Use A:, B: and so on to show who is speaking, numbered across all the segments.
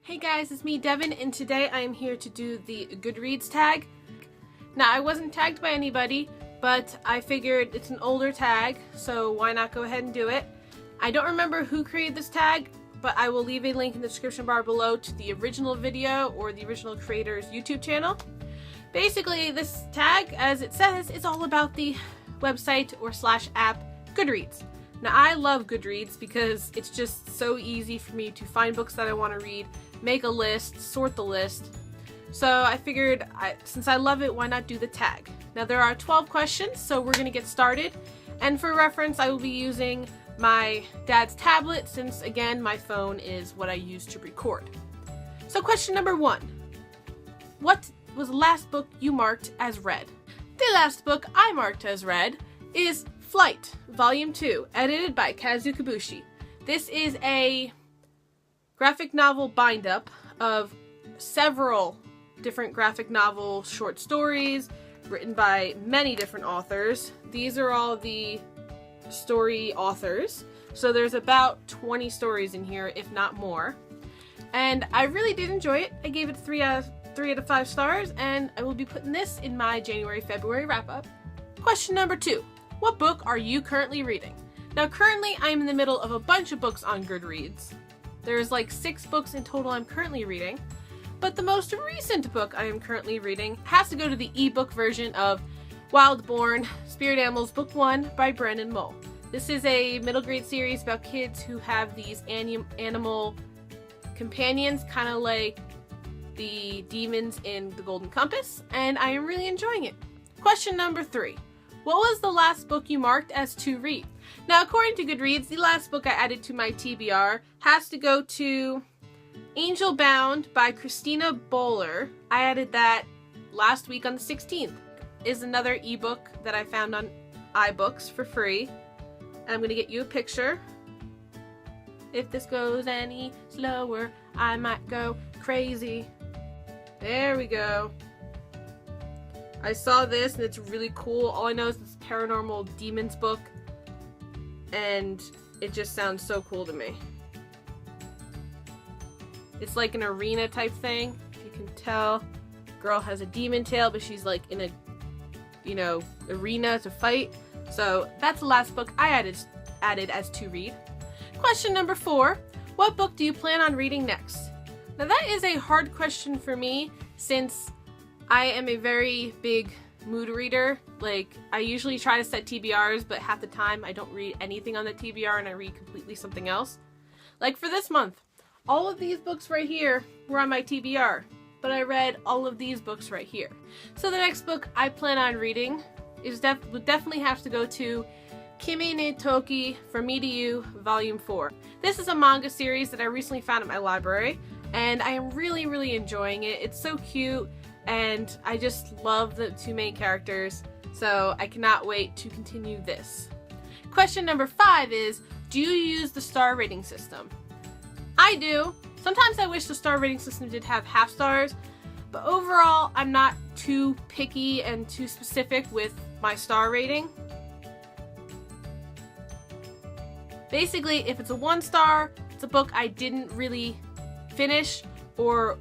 A: Hey guys, it's me Devin, and today I am here to do the Goodreads tag. Now, I wasn't tagged by anybody, but I figured it's an older tag, so why not go ahead and do it. I don't remember who created this tag, but I will leave a link in the description bar below to the original video or the original creator's YouTube channel. Basically, this tag, as it says, is all about the website or / app Goodreads. Now, I love Goodreads because it's just so easy for me to find books that I want to read, make a list, sort the list. So I figured, since I love it, why not do the tag? Now, there are 12 questions, so we're going to get started. And for reference, I will be using my dad's tablet since, again, my phone is what I use to record. So question number 1. What was the last book you marked as read? The last book I marked as read is Flight, Volume 2, edited by Kazu Kibushi. This is a graphic novel bind-up of several different graphic novel short stories written by many different authors. These are all the story authors. So there's about 20 stories in here, if not more. And I really did enjoy it. I gave it 3 out of 5 stars, and I will be putting this in my January-February wrap-up. Question number 2. What book are you currently reading? Now, currently I'm in the middle of a bunch of books on Goodreads. There's like 6 books in total I'm currently reading, but the most recent book I am currently reading has to go to the ebook version of Wildborn Spirit Animals Book 1 by Brennan Mull. This is a middle grade series about kids who have these animal companions, kind of like the demons in The Golden Compass, and I am really enjoying it. Question number 3. What was the last book you marked as to read? Now, according to Goodreads, the last book I added to my TBR has to go to Angel Bound by Christina Bowler. I added that last week on the 16th. Is another ebook that I found on iBooks for free. I'm going to get you a picture. If this goes any slower, I might go crazy. There we go. I saw this and it's really cool. All I know is this paranormal demons book, and it just sounds so cool to me. It's like an arena type thing. If you can tell, girl has a demon tail, but she's like in a, arena to fight. So that's the last book I added as to read. Question number 4. What book do you plan on reading next? Now, that is a hard question for me since I am a very big mood reader. Like, I usually try to set TBRs, but half the time I don't read anything on the TBR and I read completely something else. Like for this month, all of these books right here were on my TBR, but I read all of these books right here. So the next book I plan on reading would definitely have to go to Kimi ni Toki From Me to You, Volume 4. This is a manga series that I recently found at my library, and I am really, really enjoying it. It's so cute, and I just love the 2 main characters, so I cannot wait to continue this. Question number 5 is, do you use the star rating system? I do. Sometimes I wish the star rating system did have half stars, but overall I'm not too picky and too specific with my star rating. Basically, if it's a 1 star, it's a book I didn't really finish or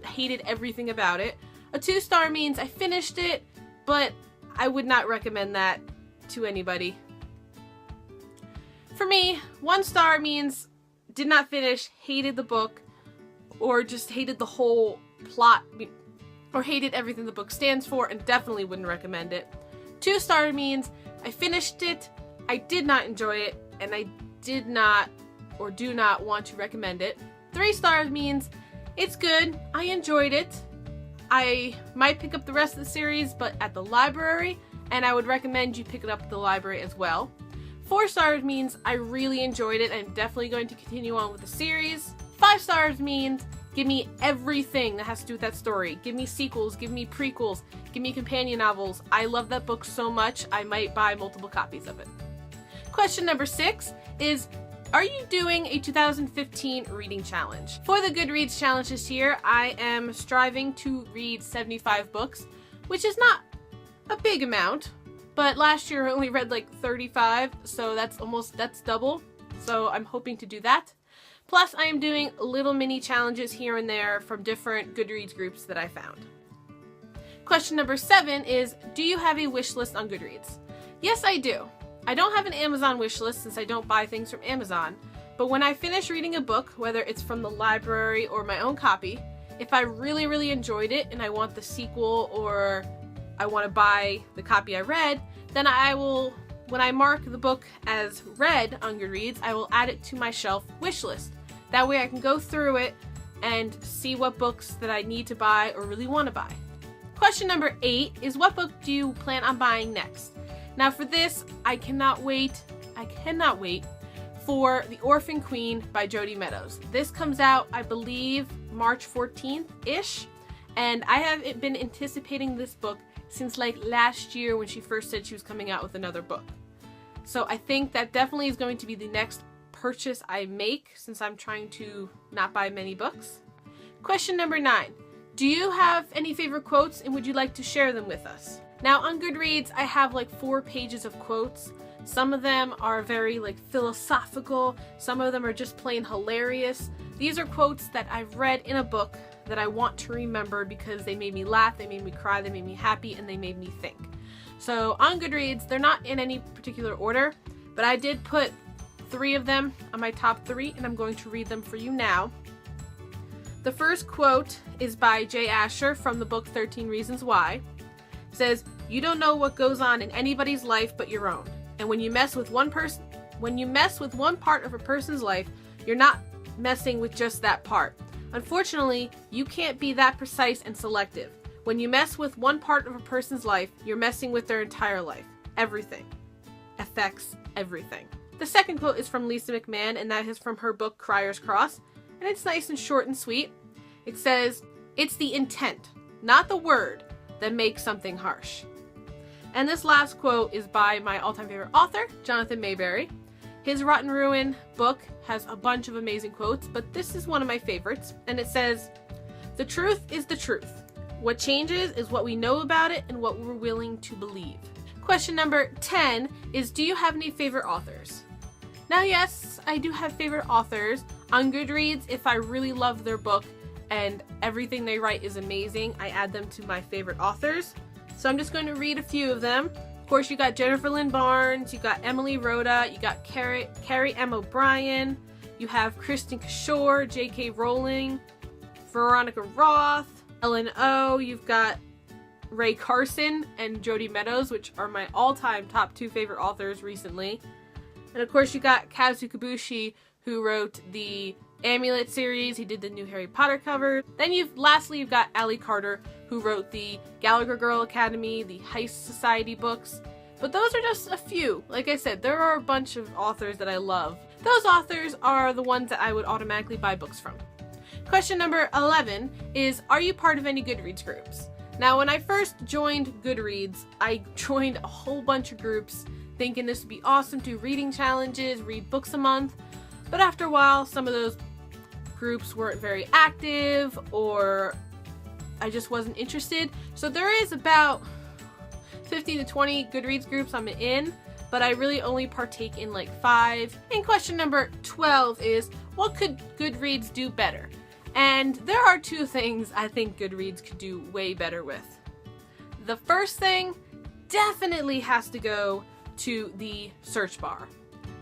A: hated everything about it. A 2 star means I finished it, but I would not recommend that to anybody. For me, 1 star means did not finish, hated the book, or just hated the whole plot, or hated everything the book stands for, and definitely wouldn't recommend it. 2 star means I finished it, I did not enjoy it, and I did not or do not want to recommend it. 3 stars means it's good, I enjoyed it, I might pick up the rest of the series, but at the library, and I would recommend you pick it up at the library as well. 4 stars means I really enjoyed it, I'm definitely going to continue on with the series. 5 stars means give me everything that has to do with that story. Give me sequels, give me prequels, give me companion novels. I love that book so much, I might buy multiple copies of it. Question number 6 is, are you doing a 2015 reading challenge? For the Goodreads challenge this year, I am striving to read 75 books, which is not a big amount, but last year I only read like 35, so that's double. So I'm hoping to do that. Plus, I am doing little mini challenges here and there from different Goodreads groups that I found. Question number 7 is, do you have a wish list on Goodreads? Yes, I do. I don't have an Amazon wish list since I don't buy things from Amazon, but when I finish reading a book, whether it's from the library or my own copy, if I really, really enjoyed it and I want the sequel or I want to buy the copy I read, then I will, when I mark the book as read on Goodreads, I will add it to my shelf wish list. That way I can go through it and see what books that I need to buy or really want to buy. Question number 8 is, what book do you plan on buying next? Now for this, I cannot wait for The Orphan Queen by Jodi Meadows. This comes out, I believe, March 14th-ish, and I have been anticipating this book since like last year when she first said she was coming out with another book. So I think that definitely is going to be the next purchase I make since I'm trying to not buy many books. Question number 9. Do you have any favorite quotes and would you like to share them with us? Now on Goodreads, I have like 4 pages of quotes. Some of them are very like philosophical. Some of them are just plain hilarious. These are quotes that I've read in a book that I want to remember because they made me laugh, they made me cry, they made me happy, and they made me think. So on Goodreads, they're not in any particular order, but I did put 3 of them on my top 3, and I'm going to read them for you now. The first quote is by Jay Asher from the book 13 Reasons Why. It says, "You don't know what goes on in anybody's life but your own. And when you mess with one part of a person's life, you're not messing with just that part. Unfortunately, you can't be that precise and selective. When you mess with one part of a person's life, you're messing with their entire life. Everything affects everything." The second quote is from Lisa McMahon, and that is from her book Crier's Cross, and it's nice and short and sweet. It says, "It's the intent, not the word, that makes something harsh." And this last quote is by my all-time favorite author, Jonathan Mayberry. His Rotten Ruin book has a bunch of amazing quotes, but this is one of my favorites, and it says, "The truth is the truth. What changes is what we know about it and what we're willing to believe." Question number 10 is, do you have any favorite authors? Now yes, I do have favorite authors. On Goodreads, if I really love their book and everything they write is amazing, I add them to my favorite authors. So I'm just going to read a few of them. Of course, you got Jennifer Lynn Barnes, you got Emily Rhoda, you got Carrie M. O'Brien, you have Kristen Kishore, J.K. Rowling, Veronica Roth, Ellen O, you've got Ray Carson and Jodi Meadows, which are my all-time top 2 favorite authors recently. And of course you got Kazu Kibushi, who wrote the Amulet series. He did the new Harry Potter cover. Then lastly you've got Allie Carter, who wrote the Gallagher Girl Academy, the Heist Society books. But those are just a few. Like I said, there are a bunch of authors that I love. Those authors are the ones that I would automatically buy books from. Question number 11 is, are you part of any Goodreads groups? Now, when I first joined Goodreads, I joined a whole bunch of groups thinking this would be awesome, do reading challenges, read books a month. But after a while, some of those groups weren't very active, or I just wasn't interested. So there is about 15 to 20 Goodreads groups I'm in, but I really only partake in like 5. And question number 12 is, what could Goodreads do better? And there are 2 things I think Goodreads could do way better with. The first thing definitely has to go to the search bar.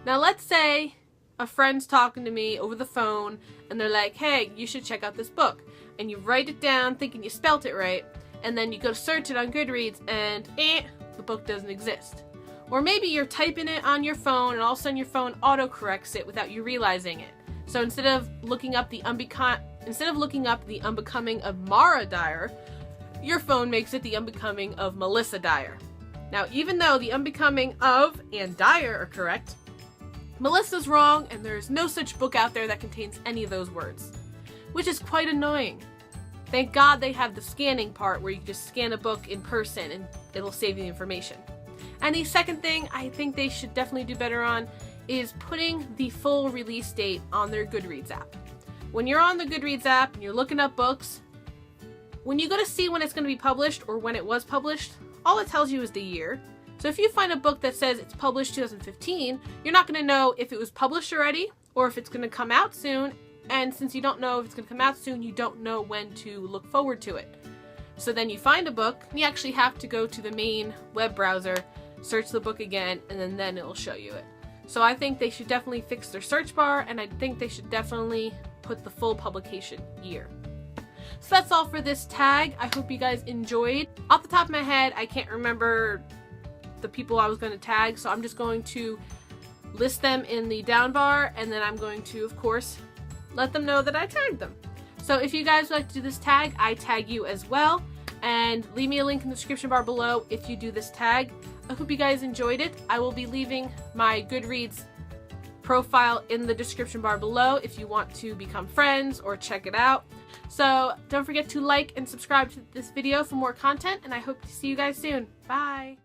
A: Now let's say a friend's talking to me over the phone and they're like, "Hey, you should check out this book." And you write it down thinking you spelt it right, and then you go to search it on Goodreads and the book doesn't exist. Or maybe you're typing it on your phone and all of a sudden your phone autocorrects it without you realizing it. So instead of looking up the Unbecoming of Mara Dyer, your phone makes it the Unbecoming of Melissa Dyer. Now, even though the Unbecoming of and Dyer are correct, Melissa's wrong, and there's no such book out there that contains any of those words, which is quite annoying. Thank God they have the scanning part where you can just scan a book in person and it'll save you the information. And the second thing I think they should definitely do better on is putting the full release date on their Goodreads app. When you're on the Goodreads app and you're looking up books, when you go to see when it's going to be published or when it was published, all it tells you is the year. So if you find a book that says it's published 2015, you're not going to know if it was published already or if it's going to come out soon. And since you don't know if it's going to come out soon, you don't know when to look forward to it. So then you find a book, and you actually have to go to the main web browser, search the book again, and then it'll show you it. So I think they should definitely fix their search bar, and I think they should definitely put the full publication year. So that's all for this tag. I hope you guys enjoyed. Off the top of my head, I can't remember the people I was going to tag, so I'm just going to list them in the down bar, and then I'm going to, of course, let them know that I tagged them. So if you guys would like to do this tag, I tag you as well. And leave me a link in the description bar below if you do this tag. I hope you guys enjoyed it. I will be leaving my Goodreads profile in the description bar below if you want to become friends or check it out. So don't forget to like and subscribe to this video for more content, and I hope to see you guys soon. Bye!